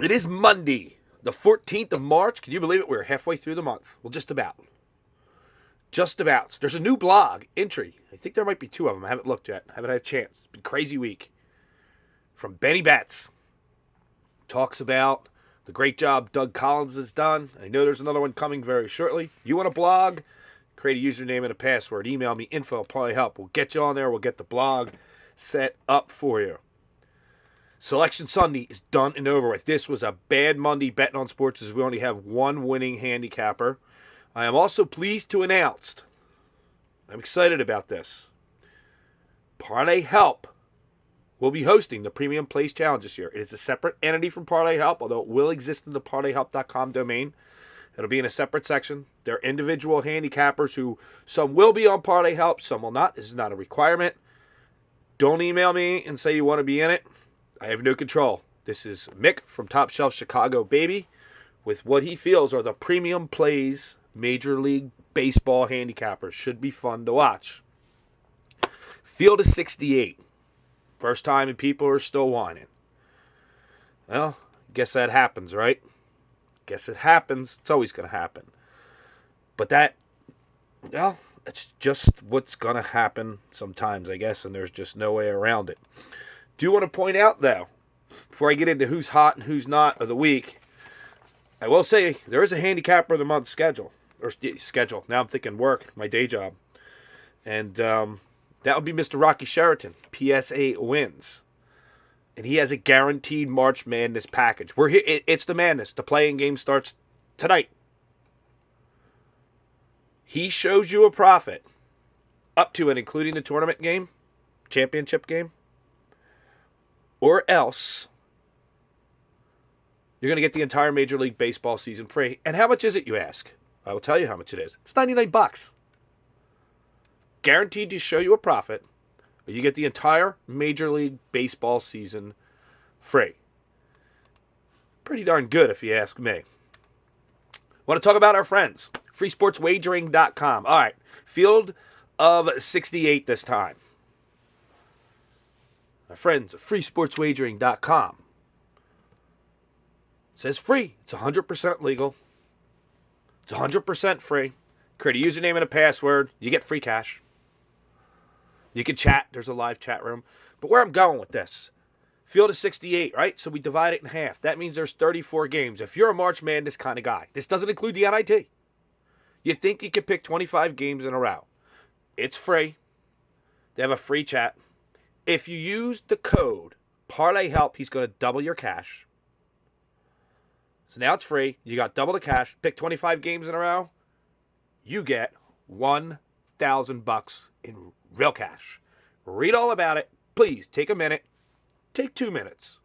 It is Monday, the 14th of March. Can you believe it? We're halfway through the month. Well, just about. Just about. There's a new blog entry. I think there might be two of them. I haven't looked yet. I haven't had a chance. It's been a crazy week. From Benny Betts. Talks about the great job Doug Collins has done. I know there's another one coming very shortly. You want a blog? Create a username and a password. Email me info. It'll probably help. We'll get you on there. We'll get the blog set up for you. Selection Sunday is done and over with. This was a bad Monday betting on sports as we only have one winning handicapper. I am also pleased to announce, I'm excited about this, Parlay Help will be hosting the Premium Plays Challenge this year. It is a separate entity from Parlay Help, although it will exist in the parlayhelp.com domain. It'll be in a separate section. There are individual handicappers who, some will be on Parlay Help, some will not. This is not a requirement. Don't email me and say you want to be in it. I have no control. This is Mick from Top Shelf Chicago, baby, with what he feels are the Premium Plays Major League Baseball handicappers. Should be fun to watch. Field is 68. First time and people are still whining. Well, guess that happens, right? Guess it happens. It's always going to happen. But that's just what's going to happen sometimes, I guess, and there's just no way around it. Do want to point out, though, before I get into who's hot and who's not of the week, I will say there is a handicapper of the month schedule. Now I'm thinking work, my day job. And that would be Mr. Rocky Sheraton, PSA wins. And he has a guaranteed March Madness package. We're here. It's the madness. The playing game starts tonight. He shows you a profit up to and including the tournament game, championship game, or else you're going to get the entire Major League Baseball season free. And how much is it, you ask? I will tell you how much it is. It's $99. Guaranteed to show you a profit. You get the entire Major League Baseball season free. Pretty darn good if you ask me. Want to talk about our friends. freesportswagering.com. All right. Field of 68 this time. My friends at freesportswagering.com. It says free. It's 100% legal. It's 100% free. Create a username and a password. You get free cash. You can chat. There's a live chat room. But where I'm going with this, field is 68, right? So we divide it in half. That means there's 34 games. If you're a March Madness kind of guy, this doesn't include the NIT. You think you could pick 25 games in a row. It's free. They have a free chat. If you use the code ParlayHelp, he's going to double your cash. So now it's free. You got double the cash. Pick 25 games in a row. You get $1,000 in real cash. Read all about it. Please take a minute. Take 2 minutes.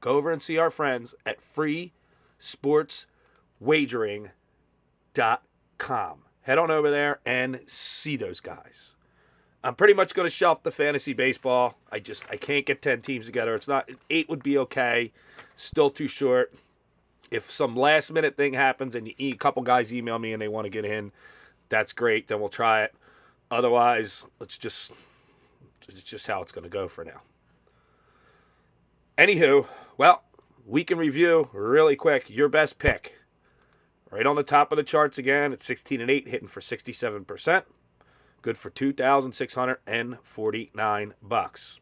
Go over and see our friends at freesportswagering.com. Head on over there and see those guys. I'm pretty much going to shelf the fantasy baseball. I can't get 10 teams together. 8 would be okay. Still too short. If some last minute thing happens and a couple guys email me and they want to get in, that's great. Then we'll try it. Otherwise, it's just how it's going to go for now. Anywho, well, week in review, really quick. Your best pick. Right on the top of the charts again. It's 16-8, hitting for 67%. Good for $2,649.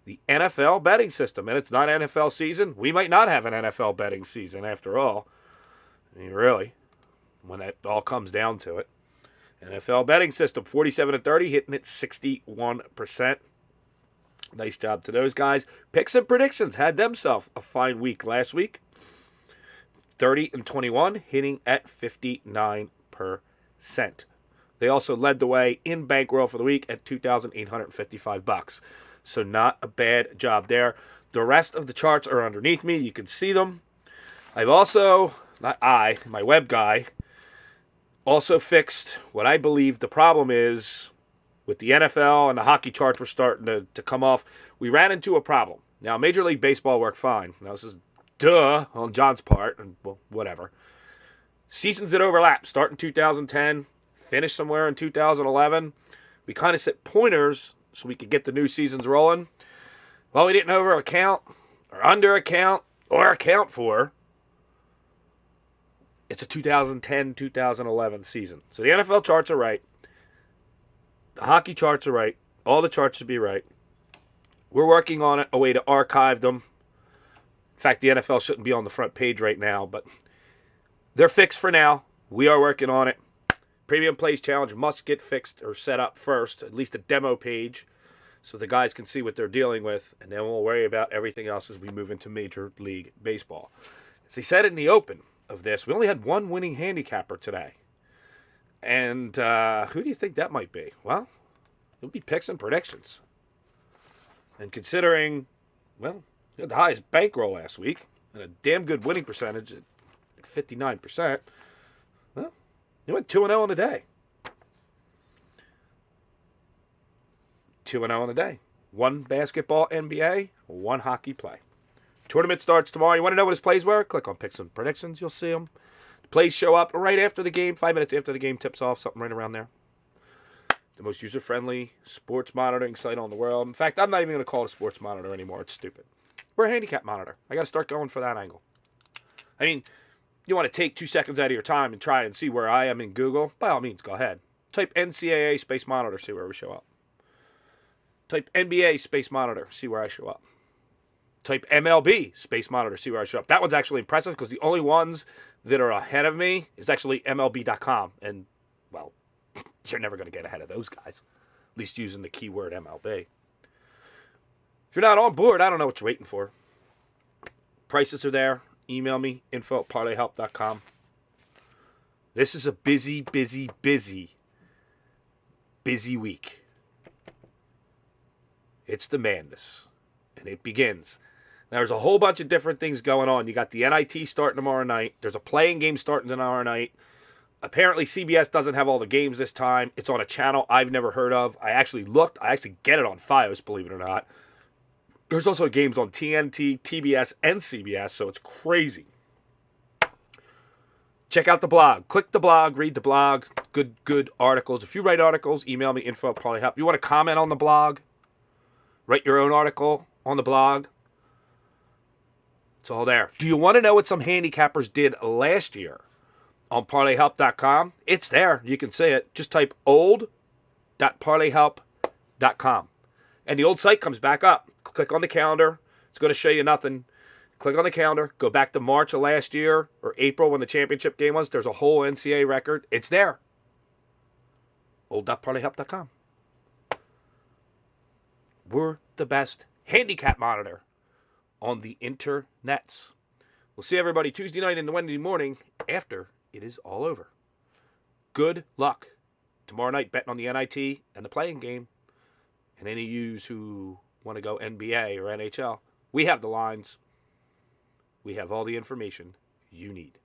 The NFL betting system, and it's not NFL season. We might not have an NFL betting season after all. I mean, really, when it all comes down to it. NFL betting system, 47-30, hitting at 61%. Nice job to those guys. Picks and predictions had themselves a fine week last week. 30-21, hitting at 59%. They also led the way in bankroll for the week at $2,855. So not a bad job there. The rest of the charts are underneath me. You can see them. I've also, my web guy, also fixed what I believe the problem is with the NFL and the hockey charts were starting to come off. We ran into a problem. Now, Major League Baseball worked fine. Now, this is duh on John's part, and well, whatever. Seasons that overlap, start in 2010, finish somewhere in 2011. We kind of set pointers so we could get the new seasons rolling. Well, we didn't over account or under account or account for, it's a 2010-2011 season. So the NFL charts are right. The hockey charts are right. All the charts should be right. We're working on a way to archive them. In fact, the NFL shouldn't be on the front page right now, but they're fixed for now. We are working on it. Premium Plays Challenge must get fixed or set up first, at least a demo page, so the guys can see what they're dealing with, and then we'll worry about everything else as we move into Major League Baseball. As they said in the open of this, we only had one winning handicapper today. And who do you think that might be? Well, it'll be picks and predictions. And considering, well, you had the highest bankroll last week and a damn good winning percentage at 59%, well, you went 2-0 in a day. 2-0 in a day. One basketball NBA, one hockey play. Tournament starts tomorrow. You want to know what his plays were? Click on Picks and Predictions. You'll see them. The plays show up right after the game, 5 minutes after the game tips off, something right around there. The most user-friendly sports monitoring site on the world. In fact, I'm not even going to call it a sports monitor anymore. It's stupid. We're a handicap monitor. I got to start going for that angle. I mean, you want to take 2 seconds out of your time and try and see where I am in Google? By all means, go ahead. Type NCAA space monitor, see where we show up. Type NBA space monitor, see where I show up. Type MLB space monitor, see where I show up. That one's actually impressive because the only ones that are ahead of me is actually MLB.com. And, well, you're never going to get ahead of those guys, at least using the keyword MLB. If you're not on board, I don't know what you're waiting for. Prices are there. Email me, info@parlayhelp.com. This is a busy week. It's the madness, and it begins. Now, there's a whole bunch of different things going on. You got the NIT starting tomorrow night. There's a playing game starting tomorrow night. Apparently, CBS doesn't have all the games this time. It's on a channel I've never heard of. I actually looked. I actually get it on Fios, believe it or not. There's also games on TNT, TBS, and CBS, so it's crazy. Check out the blog. Click the blog. Read the blog. Good articles. If you write articles, email me, info@parlayhelp. You want to comment on the blog? Write your own article on the blog. It's all there. Do you want to know what some handicappers did last year on parlayhelp.com? It's there. You can see it. Just type old.parlayhelp.com. And the old site comes back up. Click on the calendar. It's going to show you nothing. Click on the calendar. Go back to March of last year or April when the championship game was. There's a whole NCAA record. It's there. Old.parlayhelp.com. We're the best handicap monitor on the internets. We'll see everybody Tuesday night and Wednesday morning after it is all over. Good luck tomorrow night betting on the NIT and the playing game. And any of yous who want to go NBA or NHL, we have the lines. We have all the information you need.